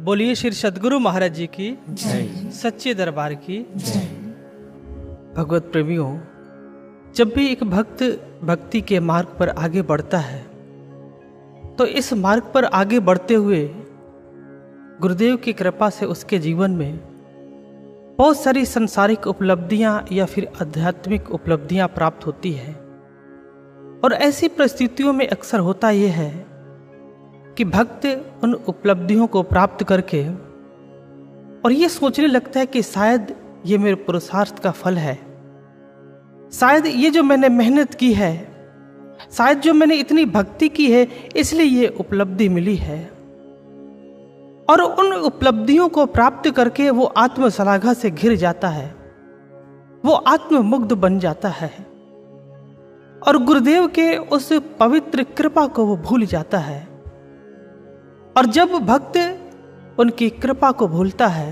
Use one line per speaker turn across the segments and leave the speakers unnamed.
बोलिए श्री सद्गुरु महाराज जी की
जय।
सच्चे दरबार की
जय।
भगवत प्रेमियों, जब भी एक भक्त भक्ति के मार्ग पर आगे बढ़ता है तो इस मार्ग पर आगे बढ़ते हुए गुरुदेव की कृपा से उसके जीवन में बहुत सारी सांसारिक उपलब्धियां या फिर आध्यात्मिक उपलब्धियां प्राप्त होती है। और ऐसी परिस्थितियों में अक्सर होता यह है कि भक्त उन उपलब्धियों को प्राप्त करके और ये सोचने लगता है कि शायद ये मेरे पुरुषार्थ का फल है, शायद ये जो मैंने मेहनत की है, शायद जो मैंने इतनी भक्ति की है इसलिए ये उपलब्धि मिली है। और उन उपलब्धियों को प्राप्त करके वो आत्मश्लाघा से घिर जाता है, वो आत्ममुग्ध बन जाता है और गुरुदेव के उस पवित्र कृपा को वो भूल जाता है। और जब भक्त उनकी कृपा को भूलता है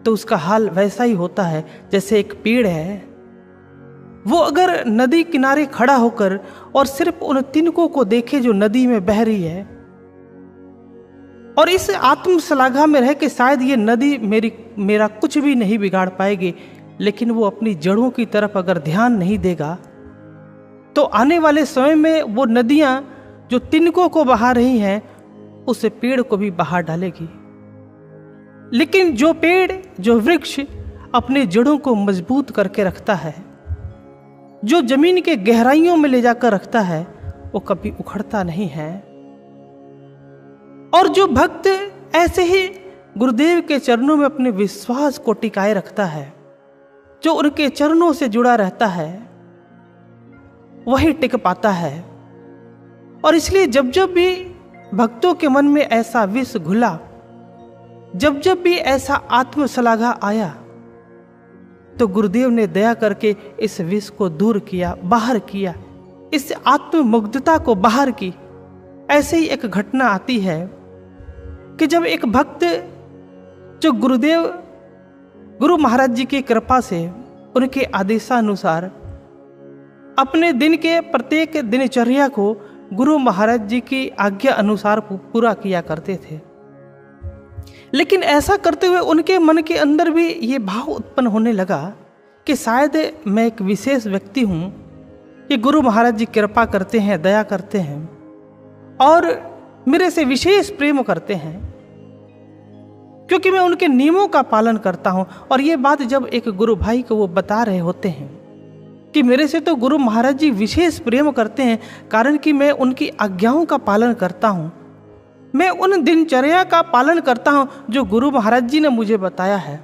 तो उसका हाल वैसा ही होता है जैसे एक पेड़ है, वो अगर नदी किनारे खड़ा होकर और सिर्फ उन तिनकों को देखे जो नदी में बह रही है और इस आत्मश्लाघा में रहे कि शायद ये नदी मेरा कुछ भी नहीं बिगाड़ पाएगी, लेकिन वो अपनी जड़ों की तरफ अगर ध्यान नहीं देगा तो आने वाले समय में वो नदियां जो तिनकों को बहा रही हैं उस पेड़ को भी बहा डालेगी। लेकिन जो पेड़, जो वृक्ष अपने जड़ों को मजबूत करके रखता है, जो जमीन के गहराइयों में ले जाकर रखता है, वो कभी उखड़ता नहीं है। और जो भक्त ऐसे ही गुरुदेव के चरणों में अपने विश्वास को टिकाए रखता है, जो उनके चरणों से जुड़ा रहता है, वही टिक पाता है। और इसलिए जब जब भी भक्तों के मन में ऐसा विष घुला, जब जब भी ऐसा आत्मश्लाघा आया, तो गुरुदेव ने दया करके इस विष को दूर किया, बाहर किया, इस आत्ममुग्धता को बाहर की। ऐसे ही एक घटना आती है कि जब एक भक्त जो गुरु महाराज जी की कृपा से उनके आदेशानुसार अपने दिन के प्रत्येक दिनचर्या को गुरु महाराज जी की आज्ञा अनुसार पूरा किया करते थे, लेकिन ऐसा करते हुए उनके मन के अंदर भी ये भाव उत्पन्न होने लगा कि शायद मैं एक विशेष व्यक्ति हूँ, ये गुरु महाराज जी कृपा करते हैं, दया करते हैं और मेरे से विशेष प्रेम करते हैं क्योंकि मैं उनके नियमों का पालन करता हूँ। और ये बात जब एक गुरु भाई को वो बता रहे होते हैं कि मेरे से तो गुरु महाराज जी विशेष प्रेम करते हैं कारण कि मैं उनकी आज्ञाओं का पालन करता हूँ, मैं उन दिनचर्या का पालन करता हूँ जो गुरु महाराज जी ने मुझे बताया है।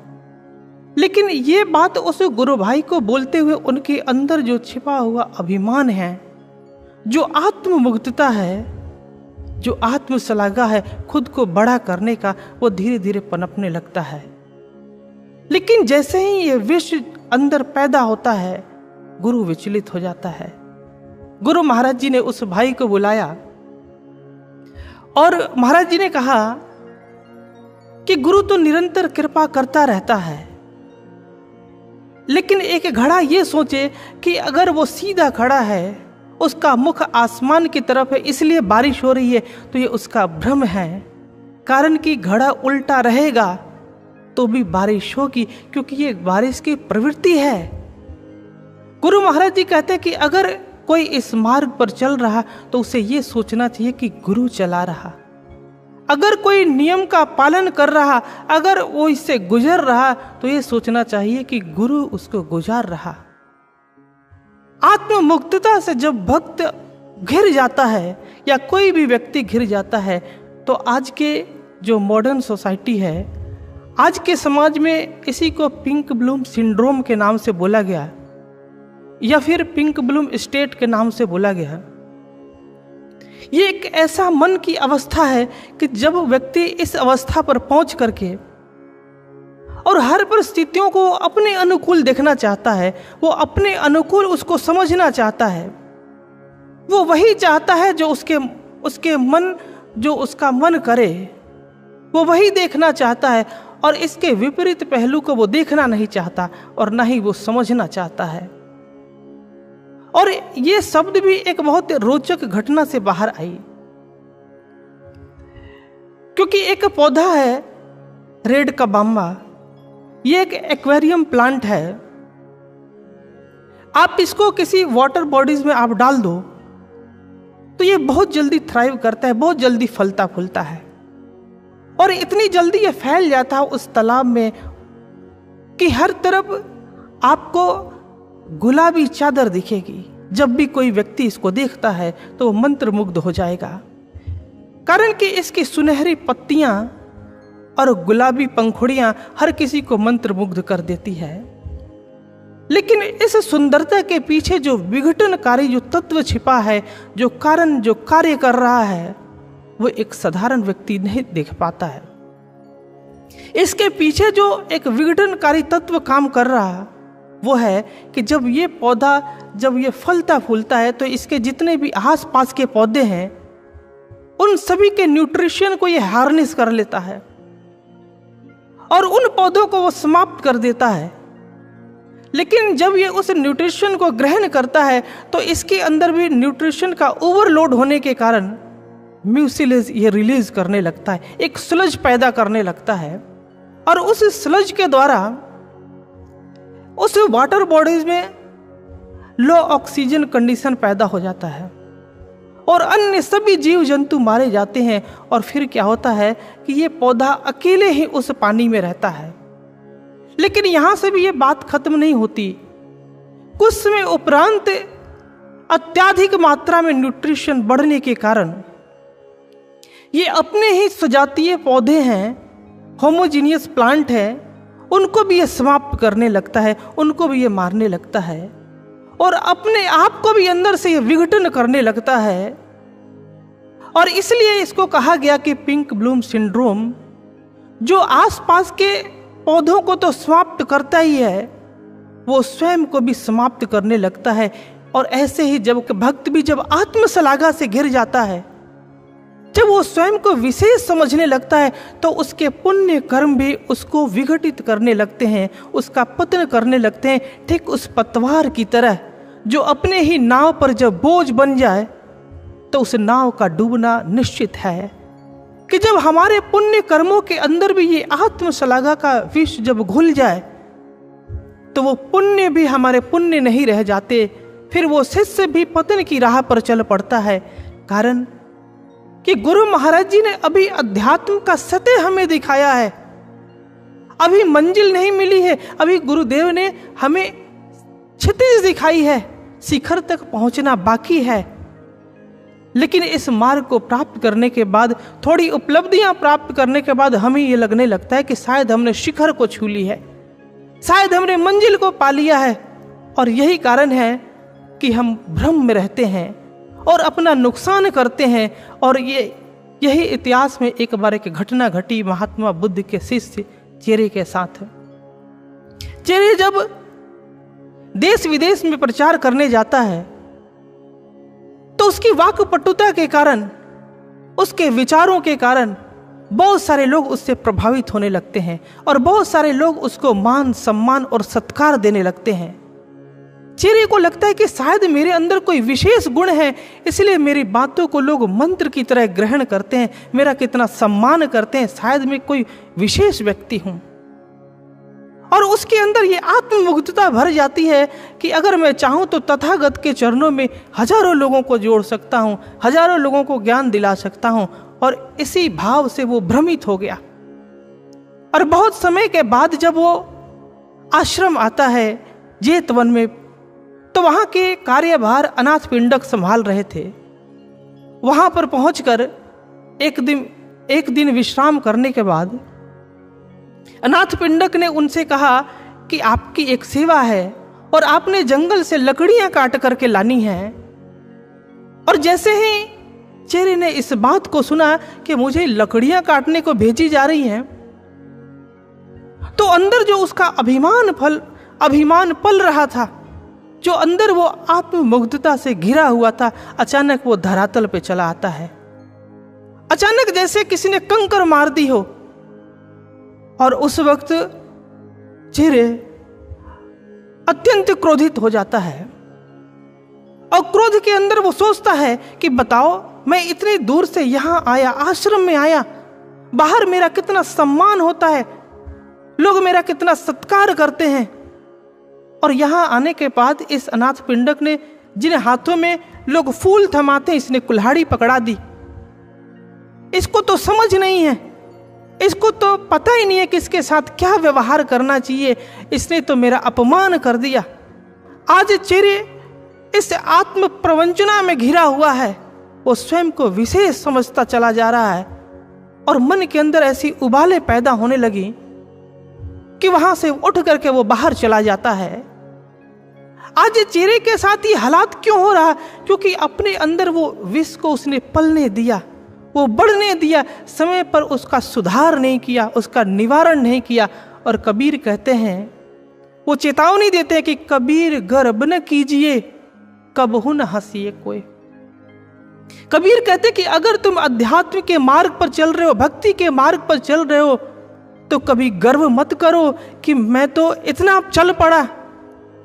लेकिन ये बात उस गुरु भाई को बोलते हुए उनके अंदर जो छिपा हुआ अभिमान है, जो आत्ममुग्धता है, जो आत्मश्लाघा है, खुद को बड़ा करने का, वो धीरे धीरे पनपने लगता है। लेकिन जैसे ही ये विष अंदर पैदा होता है, गुरु विचलित हो जाता है। गुरु महाराज जी ने उस भाई को बुलाया और महाराज जी ने कहा कि गुरु तो निरंतर कृपा करता रहता है, लेकिन एक घड़ा ये सोचे कि अगर वो सीधा खड़ा है, उसका मुख आसमान की तरफ है, इसलिए बारिश हो रही है, तो ये उसका भ्रम है। कारण कि घड़ा उल्टा रहेगा तो भी बारिश होगी, क्योंकि ये बारिश की प्रवृत्ति है। गुरु महाराज जी कहते हैं कि अगर कोई इस मार्ग पर चल रहा तो उसे ये सोचना चाहिए कि गुरु चला रहा। अगर कोई नियम का पालन कर रहा, अगर वो इससे गुजर रहा तो ये सोचना चाहिए कि गुरु उसको गुजार रहा। आत्ममुक्तता से जब भक्त घिर जाता है या कोई भी व्यक्ति घिर जाता है तो आज के जो मॉडर्न सोसाइटी है, आज के समाज में इसी को पिंक ब्लूम सिंड्रोम के नाम से बोला गया या फिर पिंक ब्लूम स्टेट के नाम से बोला गया। ये एक ऐसा मन की अवस्था है कि जब व्यक्ति इस अवस्था पर पहुंच करके और हर परिस्थितियों को अपने अनुकूल देखना चाहता है, वो अपने अनुकूल उसको समझना चाहता है, वो वही चाहता है जो उसका मन करे, वो वही देखना चाहता है और इसके विपरीत पहलू को वो देखना नहीं चाहता और ना ही वो समझना चाहता है। और ये शब्द भी एक बहुत रोचक घटना से बाहर आई। क्योंकि एक पौधा है रेड कबाम्बा, ये एक एक्वेरियम प्लांट है। आप इसको किसी वाटर बॉडीज में आप डाल दो तो ये बहुत जल्दी थ्राइव करता है, बहुत जल्दी फलता फूलता है, और इतनी जल्दी ये फैल जाता है उस तालाब में कि हर तरफ आपको गुलाबी चादर दिखेगी। जब भी कोई व्यक्ति इसको देखता है तो वो मंत्रमुग्ध हो जाएगा, कारण कि इसकी सुनहरी पत्तियां और गुलाबी पंखुड़ियां हर किसी को मंत्रमुग्ध कर देती है। लेकिन इस सुंदरता के पीछे जो विघटनकारी जो तत्व छिपा है, जो कारण जो कार्य कर रहा है, वो एक साधारण व्यक्ति नहीं देख पाता है। इसके पीछे जो एक विघटनकारी तत्व काम कर रहा वो है कि जब ये पौधा जब ये फलता फूलता है तो इसके जितने भी आसपास के पौधे हैं उन सभी के न्यूट्रिशन को ये हार्नेस कर लेता है और उन पौधों को वो समाप्त कर देता है। लेकिन जब ये उस न्यूट्रिशन को ग्रहण करता है तो इसके अंदर भी न्यूट्रिशन का ओवरलोड होने के कारण म्यूसिलेज ये रिलीज करने लगता है, एक स्लज पैदा करने लगता है, और उस स्लज के द्वारा उस वाटर बॉडीज में लो ऑक्सीजन कंडीशन पैदा हो जाता है और अन्य सभी जीव जंतु मारे जाते हैं। और फिर क्या होता है कि ये पौधा अकेले ही उस पानी में रहता है। लेकिन यहां से भी ये बात खत्म नहीं होती। कुछ समय उपरांत अत्यधिक मात्रा में न्यूट्रिशन बढ़ने के कारण ये अपने ही सजातीय पौधे हैं, होमोजीनियस प्लांट है, उनको भी ये समाप्त करने लगता है, उनको भी ये मारने लगता है और अपने आप को भी अंदर से ये विघटन करने लगता है। और इसलिए इसको कहा गया कि पिंक ब्लूम सिंड्रोम, जो आसपास के पौधों को तो समाप्त करता ही है, वो स्वयं को भी समाप्त करने लगता है। और ऐसे ही जब भक्त भी जब आत्मशलाघा से घिर जाता है, जब वो स्वयं को विशेष समझने लगता है, तो उसके पुण्य कर्म भी उसको विघटित करने लगते हैं, उसका पतन करने लगते हैं। ठीक उस पतवार की तरह जो अपने ही नाव पर जब बोझ बन जाए तो उस नाव का डूबना निश्चित है। कि जब हमारे पुण्य कर्मों के अंदर भी ये आत्मशलाघा का विष जब घुल जाए तो वो पुण्य भी हमारे पुण्य नहीं रह जाते, फिर वो शिष्य भी पतन की राह पर चल पड़ता है। कारण कि गुरु महाराज जी ने अभी अध्यात्म का सत्य हमें दिखाया है, अभी मंजिल नहीं मिली है, अभी गुरुदेव ने हमें क्षितिज दिखाई है, शिखर तक पहुंचना बाकी है। लेकिन इस मार्ग को प्राप्त करने के बाद, थोड़ी उपलब्धियां प्राप्त करने के बाद हमें ये लगने लगता है कि शायद हमने शिखर को छू ली है, शायद हमने मंजिल को पा लिया है। और यही कारण है कि हम भ्रम में रहते हैं और अपना नुकसान करते हैं। और यही इतिहास में एक बार एक घटना घटी महात्मा बुद्ध के शिष्य चेरे के साथ। चेरे जब देश विदेश में प्रचार करने जाता है तो उसकी वाक्पटुता के कारण, उसके विचारों के कारण बहुत सारे लोग उससे प्रभावित होने लगते हैं और बहुत सारे लोग उसको मान सम्मान और सत्कार देने लगते हैं। चेरे को लगता है कि शायद मेरे अंदर कोई विशेष गुण है, इसलिए मेरी बातों को लोग मंत्र की तरह ग्रहण करते हैं, मेरा कितना सम्मान करते हैं, शायद मैं कोई विशेष व्यक्ति हूं। और उसके अंदर ये आत्ममुग्धता भर जाती है कि अगर मैं चाहूं तो तथागत के चरणों में हजारों लोगों को जोड़ सकता हूं, हजारों लोगों को ज्ञान दिला सकता हूं। और इसी भाव से वो भ्रमित हो गया। और बहुत समय के बाद जब वो आश्रम आता है जेतवन में, तो वहां के कार्यभार अनाथ पिंडक संभाल रहे थे। वहां पर पहुंचकर एक दिन विश्राम करने के बाद अनाथ पिंडक ने उनसे कहा कि आपकी एक सेवा है और आपने जंगल से लकड़ियां काट करके लानी है। और जैसे ही चेरे ने इस बात को सुना कि मुझे लकड़ियां काटने को भेजी जा रही हैं, तो अंदर जो उसका अभिमान पल रहा था, जो अंदर वो आत्ममुग्धता से घिरा हुआ था, अचानक वो धरातल पे चला आता है। अचानक जैसे किसी ने कंकर मार दी हो। और उस वक्त चेरे अत्यंत क्रोधित हो जाता है और क्रोध के अंदर वो सोचता है कि बताओ, मैं इतनी दूर से यहां आया, आश्रम में आया, बाहर मेरा कितना सम्मान होता है, लोग मेरा कितना सत्कार करते हैं, और यहां आने के बाद इस अनाथ पिंडक ने, जिन हाथों में लोग फूल थमाते, इसने कुल्हाड़ी पकड़ा दी। इसको तो समझ नहीं है, इसको तो पता ही नहीं है कि इसके साथ क्या व्यवहार करना चाहिए। इसने तो मेरा अपमान कर दिया। आज चेरे इस आत्म प्रवंचना में घिरा हुआ है, वो स्वयं को विशेष समझता चला जा रहा है, और मन के अंदर ऐसी उबाले पैदा होने लगी कि वहां से उठ करके वो बाहर चला जाता है। आज चेहरे के साथ ये हालात क्यों हो रहा? क्योंकि अपने अंदर वो विष को उसने पलने दिया, वो बढ़ने दिया, समय पर उसका सुधार नहीं किया, उसका निवारण नहीं किया। और कबीर कहते हैं, वो चेतावनी देते हैं कि कबीर गर्व न कीजिए, कबहु न हंसिए कोई। कबीर कहते कि अगर तुम अध्यात्म के मार्ग पर चल रहे हो, भक्ति के मार्ग पर चल रहे हो, तो कभी गर्व मत करो कि मैं तो इतना चल पड़ा,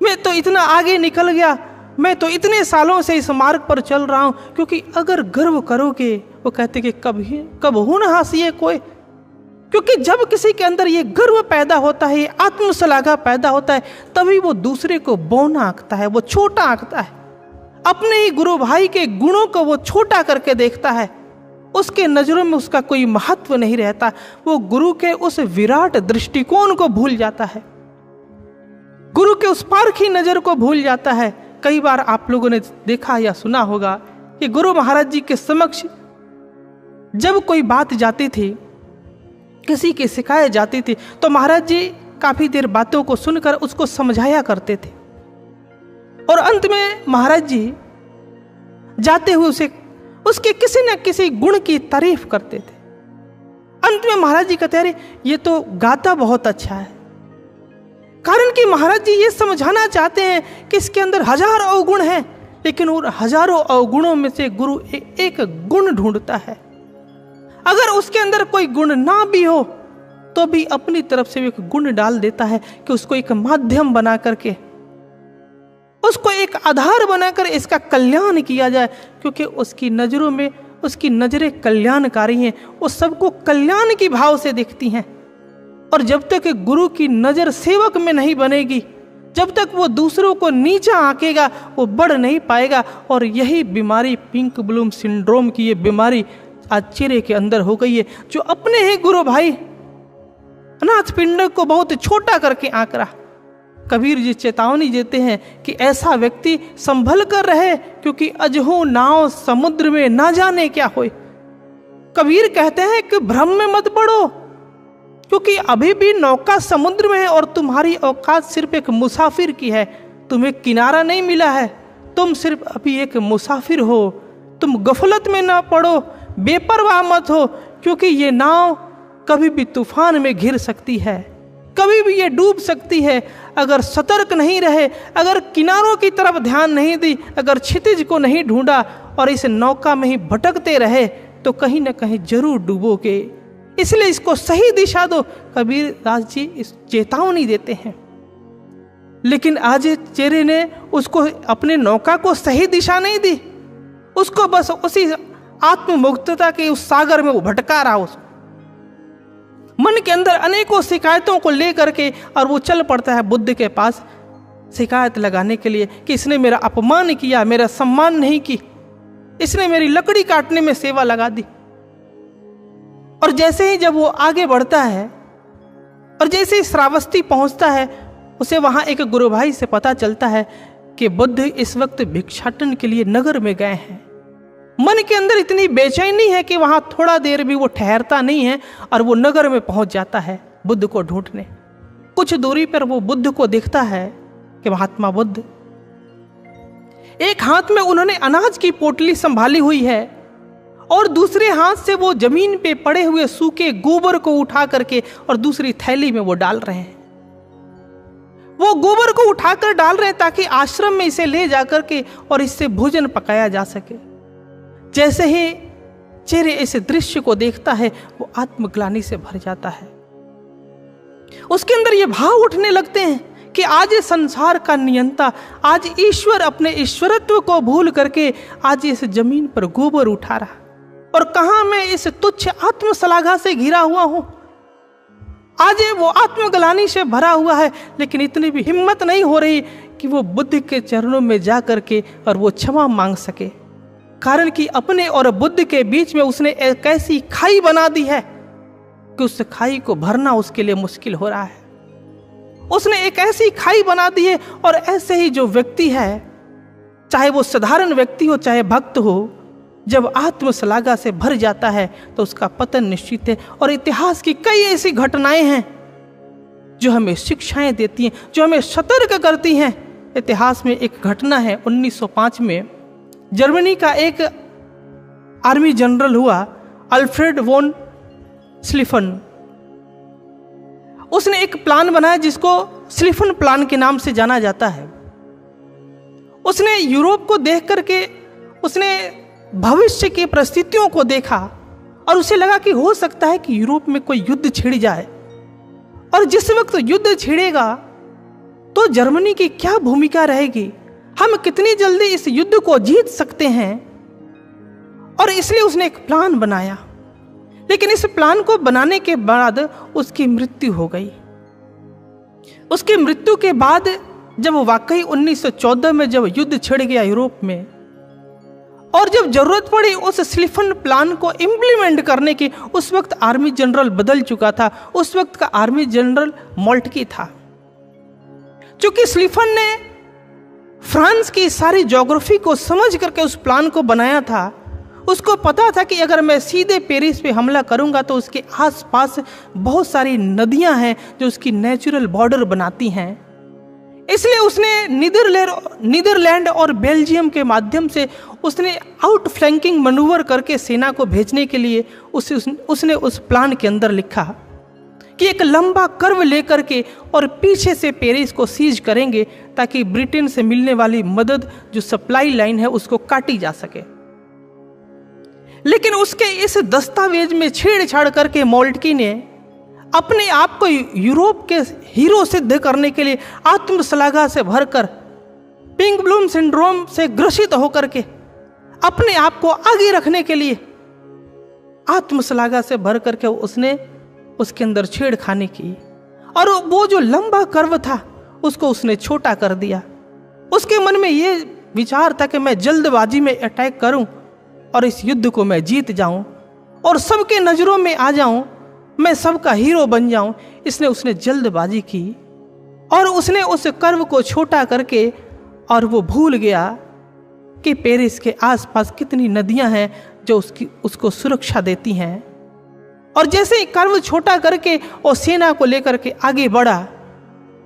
मैं तो इतना आगे निकल गया, मैं तो इतने सालों से इस मार्ग पर चल रहा हूं। क्योंकि अगर गर्व करोगे, वो कहते कि कबहु न हंसिए कोई। क्योंकि जब किसी के अंदर ये गर्व पैदा होता है, ये आत्मश्लाघा पैदा होता है, तभी वो दूसरे को बौना आंकता है, वो छोटा आंकता है। अपने ही गुरु भाई के गुणों को वो छोटा करके देखता है, उसके नजरों में उसका कोई महत्व नहीं रहता। वो गुरु के उस विराट दृष्टिकोण को भूल जाता है, गुरु के उस पारखी नजर को भूल जाता है। कई बार आप लोगों ने देखा या सुना होगा कि गुरु महाराज जी के समक्ष जब कोई बात जाती थी, किसी की शिकायत जाती थी, तो महाराज जी काफी देर बातों को सुनकर उसको समझाया करते थे, और अंत में महाराज जी जाते हुए उसके किसी न किसी गुण की तारीफ करते थे। अंत में महाराज जी कहते, अरे ये तो गाता बहुत अच्छा है। कारण कि महाराज जी ये समझाना चाहते हैं कि इसके अंदर हजारों अवगुण हैं, लेकिन उन हजारों अवगुणों में से गुरु एक गुण ढूंढता है। अगर उसके अंदर कोई गुण ना भी हो तो भी अपनी तरफ से एक गुण डाल देता है कि उसको एक माध्यम बना करके, उसको एक आधार बनाकर इसका कल्याण किया जाए। क्योंकि उसकी नजरों में, उसकी नजरें कल्याणकारी हैं, वो सबको कल्याण की भाव से दिखती हैं। और जब तक गुरु की नजर सेवक में नहीं बनेगी, जब तक वो दूसरों को नीचा आंकेगा, वो बढ़ नहीं पाएगा। और यही बीमारी, पिंक ब्लूम सिंड्रोम की ये बीमारी आज चेहरे के अंदर हो गई है, जो अपने ही गुरु भाई अनाथ पिंडक को बहुत छोटा करके आंक रहा। कबीर जी चेतावनी देते हैं कि ऐसा व्यक्ति संभल कर रहे, क्योंकि अजहू नाव समुद्र में ना जाने क्या होए। कबीर कहते हैं कि भ्रम में मत पड़ो, क्योंकि अभी भी नौका समुद्र में है और तुम्हारी औकात सिर्फ एक मुसाफिर की है। तुम्हें किनारा नहीं मिला है, तुम सिर्फ अभी एक मुसाफिर हो। तुम गफलत में ना पड़ो, बेपरवाह मत हो, क्योंकि ये नाव कभी भी तूफान में घिर सकती है, कभी भी ये डूब सकती है। अगर सतर्क नहीं रहे, अगर किनारों की तरफ ध्यान नहीं दी, अगर क्षितिज को नहीं ढूंढा और इस नौका में ही भटकते रहे, तो कहीं ना कहीं जरूर डूबोगे। इसलिए इसको सही दिशा दो। कबीर दास जी इस चेतावनी देते हैं। लेकिन आज चेरे ने उसको, अपने नौका को सही दिशा नहीं दी, उसको बस उसी आत्ममुक्तता के उस सागर में वो भटका रहा। उसको मन के अंदर अनेकों शिकायतों को लेकर के, और वो चल पड़ता है बुद्ध के पास शिकायत लगाने के लिए कि इसने मेरा अपमान किया, मेरा सम्मान नहीं की, इसने मेरी लकड़ी काटने में सेवा लगा दी। और जैसे ही जब वो आगे बढ़ता है और जैसे ही श्रावस्ती पहुंचता है, उसे वहां एक गुरु भाई से पता चलता है कि बुद्ध इस वक्त भिक्षाटन के लिए नगर में गए हैं। मन के अंदर इतनी बेचैनी है कि वहां थोड़ा देर भी वो ठहरता नहीं है और वो नगर में पहुंच जाता है बुद्ध को ढूंढने। कुछ दूरी पर वो बुद्ध को देखता है कि महात्मा बुद्ध, एक हाथ में उन्होंने अनाज की पोटली संभाली हुई है और दूसरे हाथ से वो जमीन पे पड़े हुए सूखे गोबर को उठा करके और दूसरी थैली में वो डाल रहे हैं। वो गोबर को उठाकर डाल रहे हैं ताकि आश्रम में इसे ले जाकर के और इससे भोजन पकाया जा सके। जैसे ही चेहरे इस दृश्य को देखता है, वो आत्मग्लानि से भर जाता है। उसके अंदर ये भाव उठने लगते हैं कि आज संसार का नियंता, आज ईश्वर अपने ईश्वरत्व को भूल करके आज इस जमीन पर गोबर उठा रहा। और कहां मैं इस तुच्छ आत्मश्लाघा से घिरा हुआ हूं। आज वो आत्मग्लानि से भरा हुआ है, लेकिन इतनी भी हिम्मत नहीं हो रही कि वो बुद्ध के चरणों में जा करके और वो क्षमा मांग सके। कारण कि अपने और बुद्ध के बीच में उसने एक ऐसी खाई बना दी है कि उस खाई को भरना उसके लिए मुश्किल हो रहा है। उसने एक ऐसी खाई बना दी है, और ऐसे ही जो व्यक्ति है, चाहे वो साधारण व्यक्ति हो चाहे भक्त हो, जब आत्मश्लाघा से भर जाता है तो उसका पतन निश्चित है। और इतिहास की कई ऐसी घटनाएं हैं जो हमें शिक्षाएं देती हैं, जो हमें सतर्क करती हैं। इतिहास में एक घटना है, 1905 में जर्मनी का एक आर्मी जनरल हुआ, अल्फ्रेड वॉन स्लीफन। उसने एक प्लान बनाया जिसको स्लीफन प्लान के नाम से जाना जाता है। उसने यूरोप को देख करके उसने भविष्य की परिस्थितियों को देखा और उसे लगा कि हो सकता है कि यूरोप में कोई युद्ध छिड़ जाए, और जिस वक्त युद्ध छिड़ेगा तो जर्मनी की क्या भूमिका रहेगी, हम कितनी जल्दी इस युद्ध को जीत सकते हैं। और इसलिए उसने एक प्लान बनाया, लेकिन इस प्लान को बनाने के बाद उसकी मृत्यु हो गई। उसकी मृत्यु के बाद जब वाकई 1914 में जब युद्ध छिड़ गया यूरोप में, और जब जरूरत पड़ी उस स्लीफन प्लान को इंप्लीमेंट करने की, उस वक्त आर्मी जनरल बदल चुका था। उस वक्त का आर्मी जनरल मोल्टकी था। चूंकि स्लीफन ने फ्रांस की सारी ज्योग्राफी को समझ करके उस प्लान को बनाया था, उसको पता था कि अगर मैं सीधे पेरिस पे हमला करूंगा तो उसके आसपास बहुत सारी नदियां हैं जो उसकी नेचुरल बॉर्डर बनाती हैं। इसलिए उसने नीदरलैंड और बेल्जियम के माध्यम से उसने आउट फ्लैंकिंग मनूवर करके सेना को भेजने के लिए उसने उस प्लान के अंदर लिखा कि एक लंबा कर्व लेकर के और पीछे से पेरिस को सीज करेंगे, ताकि ब्रिटेन से मिलने वाली मदद जो सप्लाई लाइन है उसको काटी जा सके। लेकिन उसके इस दस्तावेज में छेड़छाड़ करके मोल्टकी ने अपने आप को यूरोप के हीरो सिद्ध करने के लिए आत्मश्लाघा से भरकर, पिंक ब्लूम सिंड्रोम से ग्रसित होकर के अपने आप को आगे रखने के लिए आत्मश्लाघा से भर करके उसने उसके अंदर छेड़खानी की, और वो जो लंबा कर्व था उसको उसने छोटा कर दिया। उसके मन में ये विचार था कि मैं जल्दबाजी में अटैक करूं और इस युद्ध को मैं जीत जाऊं और सबके नजरों में आ जाऊं, मैं सबका हीरो बन जाऊं। इसने उसने जल्दबाजी की और उसने उस कर्व को छोटा करके, और वो भूल गया कि पेरिस के आसपास कितनी नदियां हैं जो उसको सुरक्षा देती हैं। और जैसे ही कर्व छोटा करके और सेना को लेकर के आगे बढ़ा,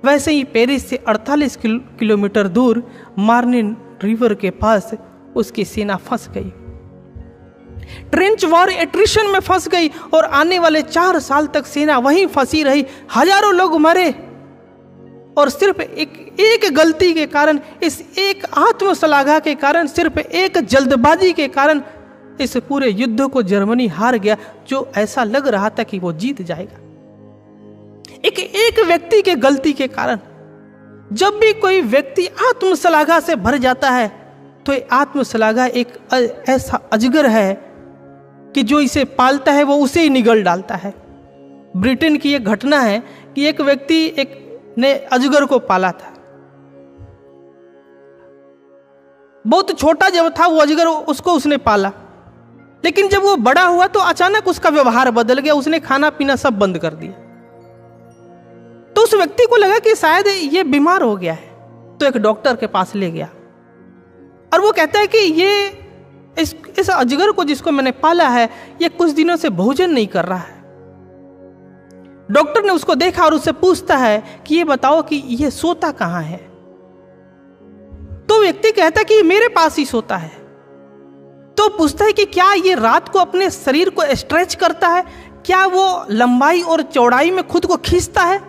वैसे ही पेरिस से 48 किलोमीटर दूर मार्निन रिवर के पास उसकी सेना फंस गई, ट्रेंच वॉर एट्रिशन में फंस गई, और आने वाले 4 साल तक सेना वहीं फंसी रही। हजारों लोग मरे, और सिर्फ एक गलती के कारण, इस एक आत्मश्लाघा के कारण, सिर्फ एक जल्दबाजी के कारण इस पूरे युद्ध को जर्मनी हार गया, जो ऐसा लग रहा था कि वो जीत जाएगा। एक व्यक्ति के गलती के कारण। जब भी कोई व्यक्ति आत्मश्लाघा से भर जाता है तो ये आत्मश्लाघा एक ऐसा अजगर है कि जो इसे पालता है वो उसे ही निगल डालता है। ब्रिटेन की एक घटना है कि एक व्यक्ति ने अजगर को पाला था। बहुत छोटा जब था वो अजगर, उसको उसने पाला, लेकिन जब वो बड़ा हुआ तो अचानक उसका व्यवहार बदल गया, उसने खाना पीना सब बंद कर दिया। तो उस व्यक्ति को लगा कि शायद ये बीमार हो गया है, तो एक डॉक्टर के पास ले गया, और वो कहता है कि ये इस अजगर को जिसको मैंने पाला है, ये कुछ दिनों से भोजन नहीं कर रहा है। डॉक्टर ने उसको देखा और उससे पूछता है कि ये बताओ कि ये सोता कहां है। तो व्यक्ति कहता है कि मेरे पास ही सोता है। तो पूछता है कि क्या ये रात को अपने शरीर को स्ट्रेच करता है, क्या वो लंबाई और चौड़ाई में खुद को खींचता है?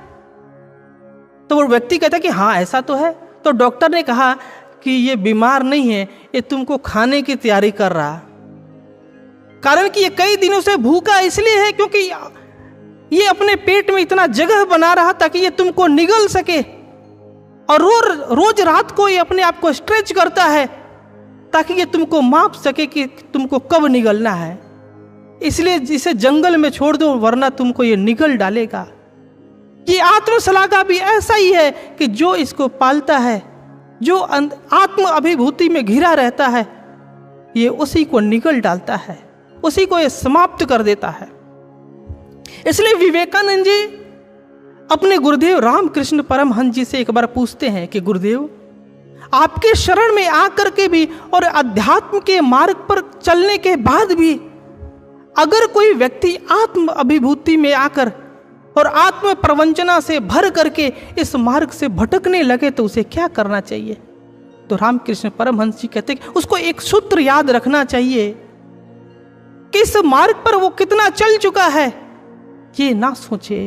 तो वो व्यक्ति कहता है कि हाँ ऐसा तो है। तो डॉक्टर ने कहा कि ये बीमार नहीं है, ये तुमको खाने की तैयारी कर रहा है। कारण कि ये कई दिनों से भूखा इसलिए है क्योंकि ये अपने पेट में इतना जगह बना रहा ताकि ये तुमको निगल सके, और रोज रात को ये अपने आप को स्ट्रेच करता है ताकि ये तुमको माप सके कि तुमको कब निगलना है। इसलिए इसे जंगल में छोड़ दो वरना तुमको ये निगल डालेगा। ये आत्मशलाघा भी ऐसा ही है कि जो इसको पालता है, जो आत्म अभिभूति में घिरा रहता है, ये उसी को निगल डालता है, उसी को ये समाप्त कर देता है। इसलिए विवेकानंद जी अपने गुरुदेव रामकृष्ण परमहंस जी से एक बार पूछते हैं कि गुरुदेव, आपके शरण में आकर के भी और अध्यात्म के मार्ग पर चलने के बाद भी अगर कोई व्यक्ति आत्म अभिभूति में आकर और आत्म प्रवंचना से भर करके इस मार्ग से भटकने लगे तो उसे क्या करना चाहिए? तो रामकृष्ण परमहंस जी कहते हैं उसको एक सूत्र याद रखना चाहिए कि इस मार्ग पर वो कितना चल चुका है ये ना सोचे,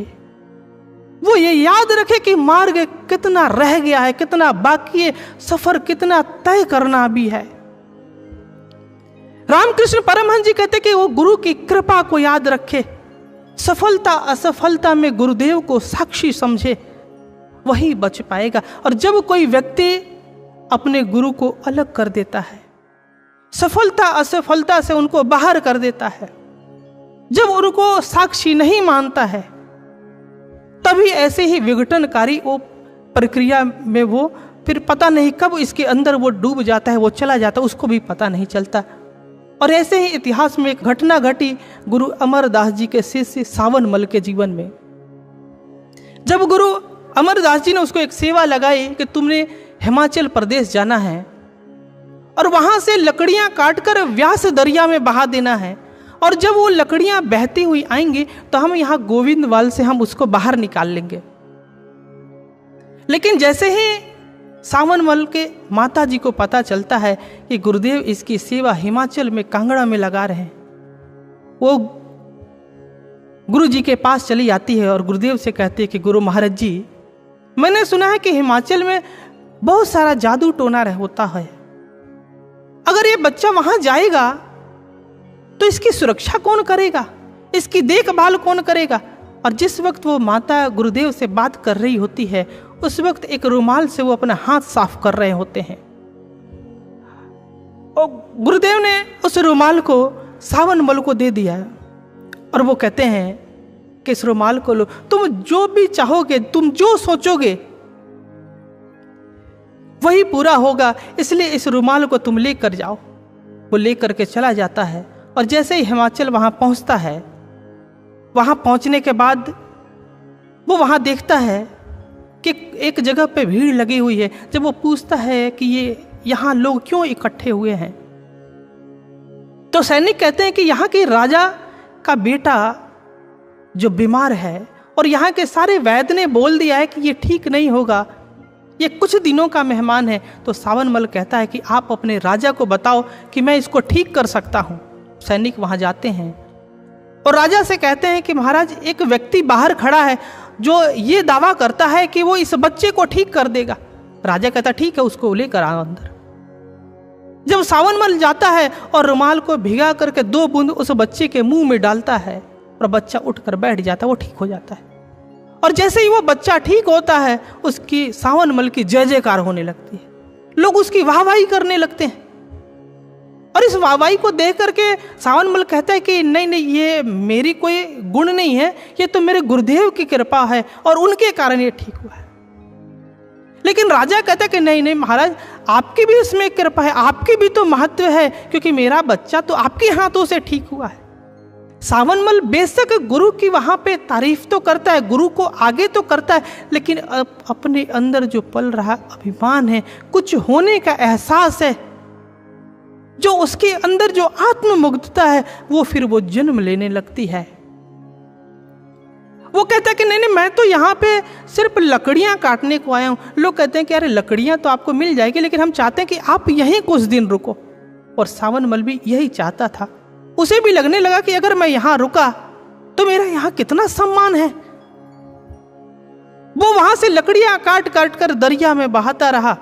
वो ये याद रखे कि मार्ग कितना रह गया है, कितना बाकी है, सफर कितना तय करना भी है। रामकृष्ण परमहंस जी कहते कि वो गुरु की कृपा को याद रखे, सफलता असफलता में गुरुदेव को साक्षी समझे, वही बच पाएगा। और जब कोई व्यक्ति अपने गुरु को अलग कर देता है, सफलता असफलता से उनको बाहर कर देता है, जब उनको साक्षी नहीं मानता है, तभी ऐसे ही विघटनकारी वो प्रक्रिया में वो फिर पता नहीं कब इसके अंदर वो डूब जाता है, वो चला जाता है, उसको भी पता नहीं चलता। और ऐसे ही इतिहास में एक घटना घटी गुरु अमरदास जी के शिष्य सावनमल के जीवन में। जब गुरु अमरदास जी ने उसको एक सेवा लगाई कि तुमने हिमाचल प्रदेश जाना है और वहां से लकड़ियां काटकर व्यास दरिया में बहा देना है, और जब वो लकड़ियां बहती हुई आएंगी तो हम यहाँ गोविंदवाल से हम उसको बाहर निकाल लेंगे। लेकिन जैसे ही सावनमल के माता जी को पता चलता है कि गुरुदेव इसकी सेवा हिमाचल में कांगड़ा में लगा रहे हैं, वो गुरु जी के पास चली जाती है और गुरुदेव से कहती है कि गुरु महाराज जी, मैंने सुना है कि हिमाचल में बहुत सारा जादू टोना होता है, अगर ये बच्चा वहां जाएगा तो इसकी सुरक्षा कौन करेगा, इसकी देखभाल कौन करेगा? और जिस वक्त वो माता गुरुदेव से बात कर रही होती है उस वक्त एक रुमाल से वो अपना हाथ साफ कर रहे होते हैं, और गुरुदेव ने उस रुमाल को सावनमल को दे दिया और वो कहते हैं कि इस रुमाल को लो, तुम जो भी चाहोगे, तुम जो सोचोगे वही पूरा होगा, इसलिए इस रुमाल को तुम लेकर जाओ। वो लेकर के चला जाता है और जैसे ही हिमाचल वहां पहुंचता है, वहां पहुंचने के बाद वो वहां देखता है कि एक जगह पे भीड़ लगी हुई है। जब वो पूछता है कि ये यहाँ लोग क्यों इकट्ठे हुए हैं, तो सैनिक कहते हैं कि यहाँ के राजा का बेटा जो बीमार है और यहाँ के सारे वैद्य ने बोल दिया है कि ये ठीक नहीं होगा, ये कुछ दिनों का मेहमान है। तो सावनमल कहता है कि आप अपने राजा को बताओ कि मैं इसको ठीक कर सकता हूँ। सैनिक वहाँ जाते हैं और राजा से कहते हैं कि महाराज, एक व्यक्ति बाहर खड़ा है जो ये दावा करता है कि वो इस बच्चे को ठीक कर देगा। राजा कहता ठीक है, उसको लेकर आओ अंदर। जब सावनमल जाता है और रुमाल को भिगा करके 2 बूंद उस बच्चे के मुंह में डालता है और बच्चा उठकर बैठ जाता है, वो ठीक हो जाता है। और जैसे ही वो बच्चा ठीक होता है उसकी सावनमल की जय जयकार होने लगती है, लोग उसकी वाहवाही करने लगते हैं। और इस वाहवाही को देख करके सावनमल कहता है कि नहीं नहीं, ये मेरी कोई गुण नहीं है, ये तो मेरे गुरुदेव की कृपा है और उनके कारण ये ठीक हुआ है। लेकिन राजा कहता है कि नहीं नहीं महाराज, आपकी भी इसमें कृपा है, आपकी भी तो महत्व है, क्योंकि मेरा बच्चा तो आपके हाथों से ठीक हुआ है। सावनमल बेशक गुरु की वहां पे तारीफ तो करता है, गुरु को आगे तो करता है, लेकिन अपने अंदर जो पल रहा अभिमान है, कुछ होने का एहसास है, जो उसके अंदर जो आत्ममुग्धता है, वो फिर वो जन्म लेने लगती है। वो कहता है कि नहीं नहीं, मैं तो यहाँ पे सिर्फ लकड़ियां काटने को आया हूं। लोग कहते हैं कि अरे लकड़ियां तो आपको मिल जाएगी, लेकिन हम चाहते हैं कि आप यहीं कुछ दिन रुको। और सावनमल भी यही चाहता था। उसे भी लगने लगा कि अगर मैं यहां रुका तो मेरा यहां कितना सम्मान है। वो वहां से लकड़ियां काट काट कर दरिया में बहाता रहा।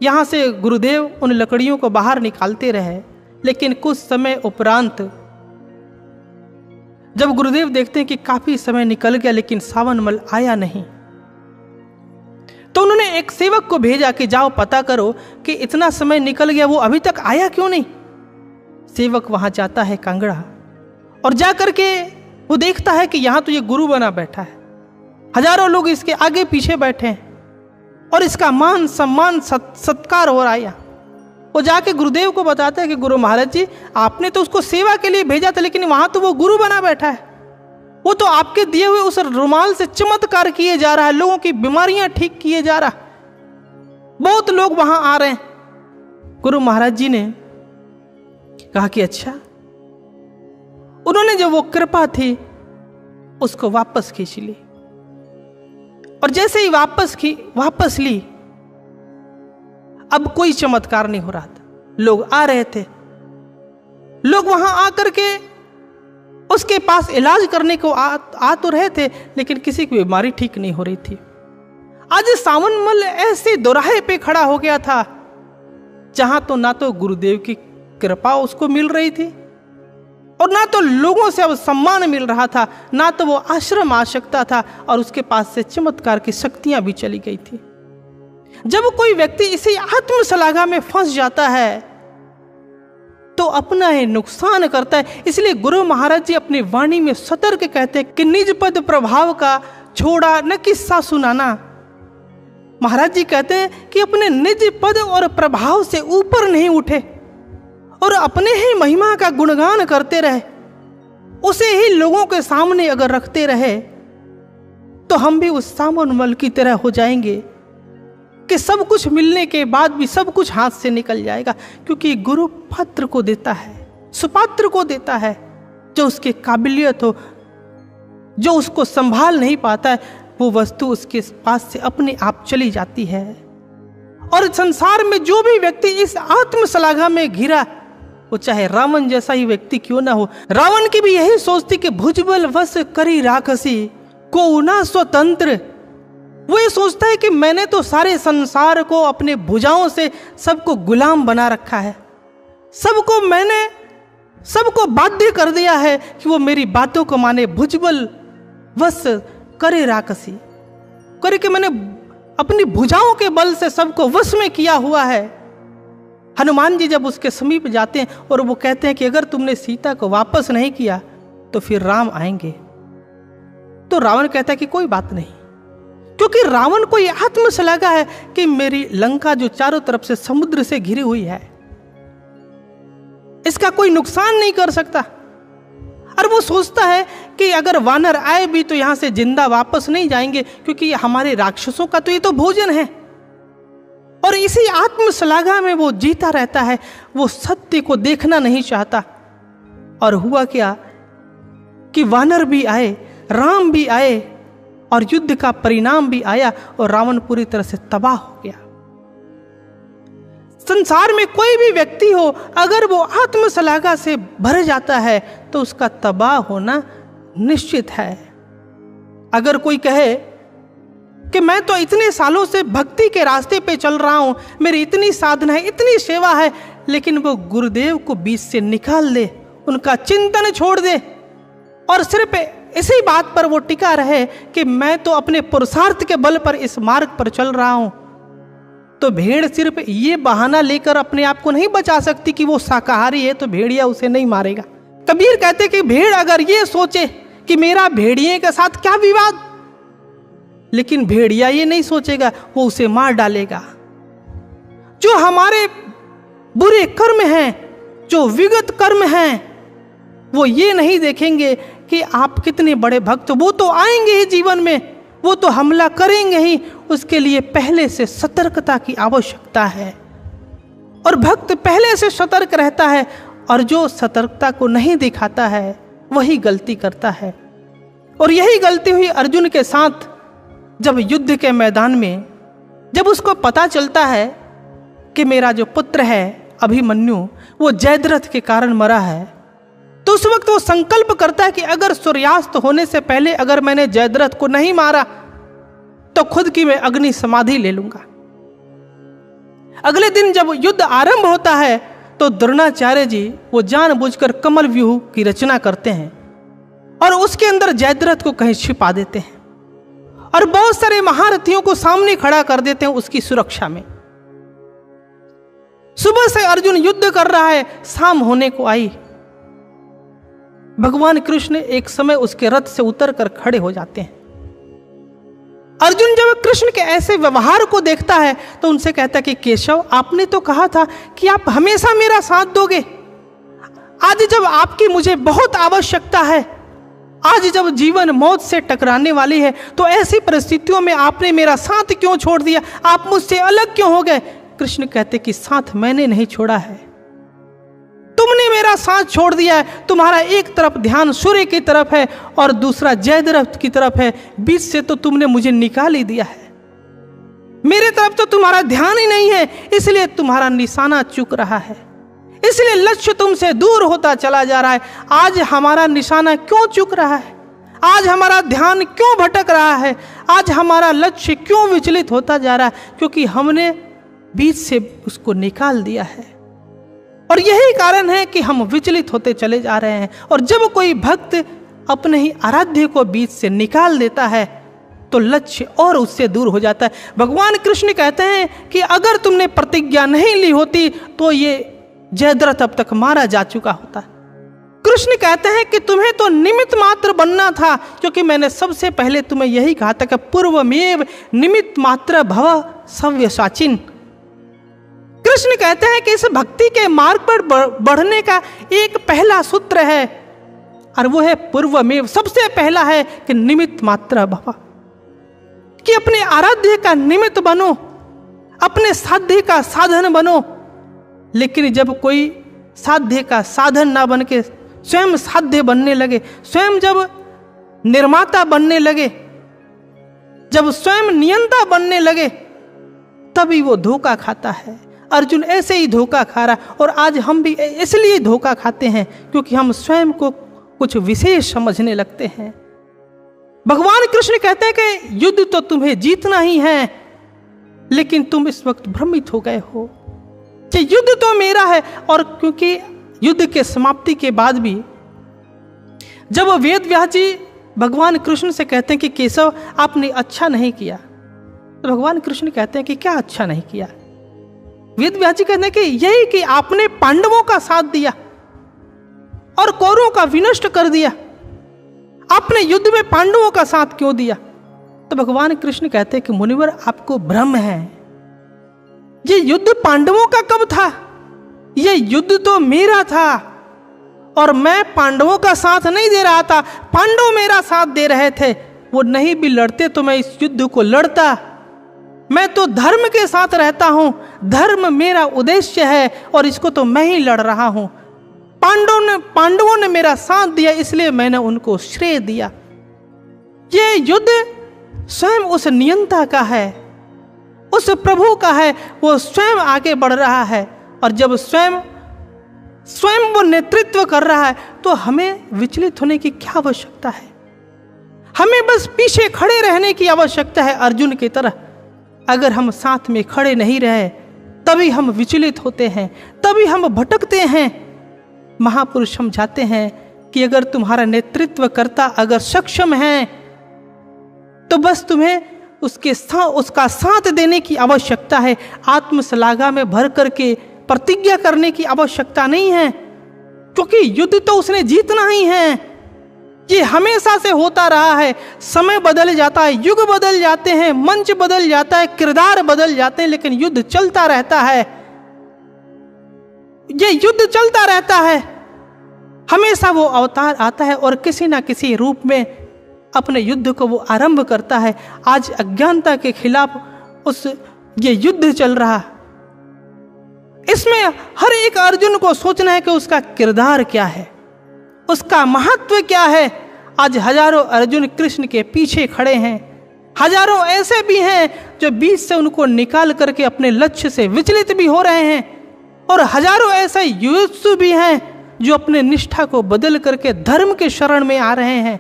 यहां से गुरुदेव उन लकड़ियों को बाहर निकालते रहे, लेकिन कुछ समय उपरांत जब गुरुदेव देखते हैं कि काफी समय निकल गया लेकिन सावनमल आया नहीं, तो उन्होंने एक सेवक को भेजा कि जाओ पता करो कि इतना समय निकल गया, वो अभी तक आया क्यों नहीं। सेवक वहां जाता है कांगड़ा और जा करके वो देखता है कि यहाँ तो ये गुरु बना बैठा है, हजारों लोग इसके आगे पीछे बैठे हैं और इसका मान सम्मान सत्कार हो रहा है। वो जाके गुरुदेव को बताता है कि गुरु महाराज जी, आपने तो उसको सेवा के लिए भेजा था, लेकिन वहां तो वो गुरु बना बैठा है, वो तो आपके दिए हुए उस रुमाल से चमत्कार किए जा रहा है, लोगों की बीमारियां ठीक किए जा रहा, बहुत लोग वहां आ रहे हैं। गुरु महाराज जी ने कहा कि अच्छा। उन्होंने जो वो कृपा थी उसको वापस खींच ली, और जैसे ही वापस ली, अब कोई चमत्कार नहीं हो रहा था। लोग आ रहे थे, लोग वहां आकर के उसके पास इलाज करने को आ तो रहे थे, लेकिन किसी की बीमारी ठीक नहीं हो रही थी। आज सावनमल ऐसे दोराहे पे खड़ा हो गया था जहां तो ना तो गुरुदेव की कृपा उसको मिल रही थी और ना तो लोगों से अब सम्मान मिल रहा था, ना तो वो आश्रम आ सकता था, और उसके पास से चमत्कार की शक्तियां भी चली गई थी। जब कोई व्यक्ति इसी आत्मशलाघा में फंस जाता है तो अपना ही नुकसान करता है। इसलिए गुरु महाराज जी अपनी वाणी में सतर्क कहते हैं कि निज पद प्रभाव का छोड़ा न किस्सा सुनाना। महाराज जी कहते हैं कि अपने निज पद और प्रभाव से ऊपर नहीं उठे और अपने ही महिमा का गुणगान करते रहे, उसे ही लोगों के सामने अगर रखते रहे तो हम भी उस सावनमल की तरह हो जाएंगे कि सब कुछ मिलने के बाद भी सब कुछ हाथ से निकल जाएगा। क्योंकि गुरु पात्र को देता है, सुपात्र को देता है, जो उसके काबिलियत हो, जो उसको संभाल नहीं पाता है, वो वस्तु उसके पास से अपने आप चली जाती है। और संसार में जो भी व्यक्ति इस आत्मशलाघा में घिरा, वो चाहे रावण जैसा ही व्यक्ति क्यों ना हो, रावण की भी यही सोचती कि भुजबल वश करी राक्षसी को ना स्वतंत्र। वो ये सोचता है कि मैंने तो सारे संसार को अपने भुजाओं से सबको गुलाम बना रखा है, सबको बाध्य कर दिया है कि वो मेरी बातों को माने। भुजबल वश करे राक्षसी, करे कि मैंने अपनी भुजाओं के बल से सबको वश में किया हुआ है। हनुमान जी जब उसके समीप जाते हैं और वो कहते हैं कि अगर तुमने सीता को वापस नहीं किया तो फिर राम आएंगे, तो रावण कहता है कि कोई बात नहीं, क्योंकि रावण को यह आत्मशलाघा है कि मेरी लंका जो चारों तरफ से समुद्र से घिरी हुई है, इसका कोई नुकसान नहीं कर सकता। और वो सोचता है कि अगर वानर आए भी तो यहां से जिंदा वापस नहीं जाएंगे, क्योंकि हमारे राक्षसों का तो ये तो भोजन है। और इसी आत्मशलाघा में वो जीता रहता है, वो सत्य को देखना नहीं चाहता। और हुआ क्या कि वानर भी आए, राम भी आए, और युद्ध का परिणाम भी आया, और रावण पूरी तरह से तबाह हो गया। संसार में कोई भी व्यक्ति हो, अगर वो आत्मशलाघा से भर जाता है तो उसका तबाह होना निश्चित है। अगर कोई कहे कि मैं तो इतने सालों से भक्ति के रास्ते पे चल रहा हूं, मेरी इतनी साधना है, इतनी सेवा है, लेकिन वो गुरुदेव को बीच से निकाल दे, उनका चिंतन छोड़ दे और सिर्फ इसी बात पर वो टिका रहे कि मैं तो अपने पुरुषार्थ के बल पर इस मार्ग पर चल रहा हूं, तो भेड़ सिर्फ ये बहाना लेकर अपने आप को नहीं बचा सकती कि वो शाकाहारी है तो भेड़िया उसे नहीं मारेगा। कबीर कहते कि भेड़ अगर ये सोचे कि मेरा भेड़िए के साथ क्या विवाद, लेकिन भेड़िया ये नहीं सोचेगा, वो उसे मार डालेगा। जो हमारे बुरे कर्म हैं, जो विगत कर्म हैं, वो ये नहीं देखेंगे कि आप कितने बड़े भक्त, वो तो आएंगे ही जीवन में, वो तो हमला करेंगे ही, उसके लिए पहले से सतर्कता की आवश्यकता है। और भक्त पहले से सतर्क रहता है, और जो सतर्कता को नहीं दिखाता है वही गलती करता है। और यही गलती हुई अर्जुन के साथ। जब युद्ध के मैदान में जब उसको पता चलता है कि मेरा जो पुत्र है अभिमन्यु वो जयद्रथ के कारण मरा है, तो उस वक्त वो संकल्प करता है कि अगर सूर्यास्त होने से पहले अगर मैंने जयद्रथ को नहीं मारा तो खुद की मैं अग्नि समाधि ले लूंगा। अगले दिन जब युद्ध आरंभ होता है तो द्रोणाचार्य जी वो जानबूझकर कमल व्यूह की रचना करते हैं और उसके अंदर जयद्रथ को कहीं छिपा देते हैं और बहुत सारे महारथियों को सामने खड़ा कर देते हैं उसकी सुरक्षा में। सुबह से अर्जुन युद्ध कर रहा है, शाम होने को आई भगवान कृष्ण एक समय उसके रथ से उतरकर खड़े हो जाते हैं। अर्जुन जब कृष्ण के ऐसे व्यवहार को देखता है तो उनसे कहता है कि केशव, आपने तो कहा था कि आप हमेशा मेरा साथ दोगे। आज जब आपकी मुझे बहुत आवश्यकता है, आज जब जीवन मौत से टकराने वाली है, तो ऐसी परिस्थितियों में आपने मेरा साथ क्यों छोड़ दिया? आप मुझसे अलग क्यों हो गए? कृष्ण कहते कि साथ मैंने नहीं छोड़ा है, तुमने मेरा साथ छोड़ दिया है। तुम्हारा एक तरफ ध्यान सूर्य की तरफ है और दूसरा जयद्रथ की तरफ है, बीच से तो तुमने मुझे निकाल ही दिया है। मेरे तरफ तो तुम्हारा ध्यान ही नहीं है, इसलिए तुम्हारा निशाना चूक रहा है, इसलिए लक्ष्य तुमसे दूर होता चला जा रहा है। आज हमारा निशाना क्यों चूक रहा है? आज हमारा ध्यान क्यों भटक रहा है? आज हमारा लक्ष्य क्यों विचलित होता जा रहा है? क्योंकि हमने बीच से उसको निकाल दिया है। और यही कारण है कि हम विचलित होते चले जा रहे हैं। और जब कोई भक्त अपने ही आराध्य को बीच से निकाल देता है तो लक्ष्य और उससे दूर हो जाता है। भगवान कृष्ण कहते हैं कि अगर तुमने प्रतिज्ञा नहीं ली होती तो ये जयद्रथ अब तक मारा जा चुका होता। कृष्ण कहते हैं कि तुम्हें तो निमित्त मात्र बनना था, क्योंकि मैंने सबसे पहले तुम्हें यही कहा था कि पूर्वमेव निमित्त मात्र भव सव्यसाचिन। कृष्ण कहते हैं कि इस भक्ति के मार्ग पर बढ़ने का एक पहला सूत्र है, और वो है पूर्वमेव। सबसे पहला है कि निमित्त मात्र भव, कि अपने आराध्य का निमित्त बनो, अपने साध्य का साधन बनो। लेकिन जब कोई साध्य का साधन ना बन के स्वयं साध्य बनने लगे, स्वयं जब निर्माता बनने लगे, जब स्वयं नियंता बनने लगे, तभी वो धोखा खाता है। अर्जुन ऐसे ही धोखा खा रहा, और आज हम भी इसलिए धोखा खाते हैं क्योंकि हम स्वयं को कुछ विशेष समझने लगते हैं। भगवान कृष्ण कहते हैं कि युद्ध तो तुम्हें जीतना ही है, लेकिन तुम इस वक्त भ्रमित हो गए हो कि युद्ध तो मेरा है। और क्योंकि युद्ध के समाप्ति के बाद भी जब वेद व्यास जी भगवान कृष्ण से कहते हैं कि केशव आपने अच्छा नहीं किया, तो भगवान कृष्ण कहते हैं कि क्या अच्छा नहीं किया? वेद व्यास जी कहते हैं कि यही कि आपने पांडवों का साथ दिया और कौरवों का विनष्ट कर दिया। आपने युद्ध में पांडवों का साथ क्यों दिया? तो भगवान कृष्ण कहते हैं कि मुनिवर, आपको भ्रम है। ये युद्ध पांडवों का कब था? ये युद्ध तो मेरा था, और मैं पांडवों का साथ नहीं दे रहा था, पांडव मेरा साथ दे रहे थे। वो नहीं भी लड़ते तो मैं इस युद्ध को लड़ता। मैं तो धर्म के साथ रहता हूं, धर्म मेरा उद्देश्य है और इसको तो मैं ही लड़ रहा हूं। पांडवों ने मेरा साथ दिया, इसलिए मैंने उनको श्रेय दिया। ये युद्ध स्वयं उस नियंता का है, उस प्रभु का है। वो स्वयं आगे बढ़ रहा है, और जब स्वयं वो नेतृत्व कर रहा है तो हमें विचलित होने की क्या आवश्यकता है? हमें बस पीछे खड़े रहने की आवश्यकता है। अर्जुन की तरह अगर हम साथ में खड़े नहीं रहे तभी हम विचलित होते हैं, तभी हम भटकते हैं। महापुरुष समझाते हैं कि अगर तुम्हारा नेतृत्व करता अगर सक्षम है तो बस तुम्हें उसका साथ देने की आवश्यकता है। आत्मश्लाघा में भर करके प्रतिज्ञा करने की आवश्यकता नहीं है, क्योंकि युद्ध तो उसने जीतना ही है। ये हमेशा से होता रहा है। समय बदल जाता है, युग बदल जाते हैं, मंच बदल जाता है, किरदार बदल जाते हैं, लेकिन युद्ध चलता रहता है। ये युद्ध चलता रहता है। हमेशा वो अवतार आता है और किसी ना किसी रूप में अपने युद्ध को वो आरंभ करता है। आज अज्ञानता के खिलाफ ये युद्ध चल रहा। इसमें हर एक अर्जुन को सोचना है कि उसका किरदार क्या है, उसका महत्व क्या है। आज हजारों अर्जुन कृष्ण के पीछे खड़े हैं, हजारों ऐसे भी हैं जो बीच से उनको निकाल करके अपने लक्ष्य से विचलित भी हो रहे हैं, और हजारों ऐसे युयुत्सु भी हैं जो अपने निष्ठा को बदल करके धर्म के शरण में आ रहे हैं,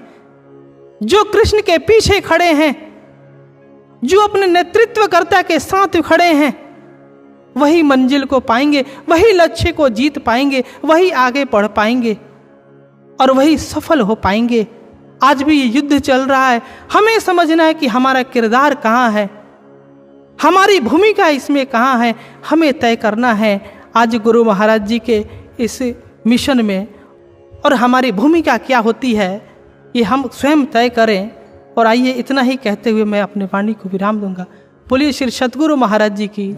जो कृष्ण के पीछे खड़े हैं, जो अपने नेतृत्वकर्ता के साथ खड़े हैं। वही मंजिल को पाएंगे, वही लक्ष्य को जीत पाएंगे, वही आगे बढ़ पाएंगे और वही सफल हो पाएंगे। आज भी ये युद्ध चल रहा है। हमें समझना है कि हमारा किरदार कहाँ है, हमारी भूमिका इसमें कहाँ है, हमें तय करना है। आज गुरु महाराज जी के इस मिशन में और हमारी भूमिका क्या होती है ये हम स्वयं तय करें। और आइए इतना ही कहते हुए मैं अपने वाणी को विराम दूंगा। बोलिए श्री सद्गुरु महाराज जी की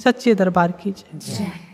सच्चे दरबार की जय।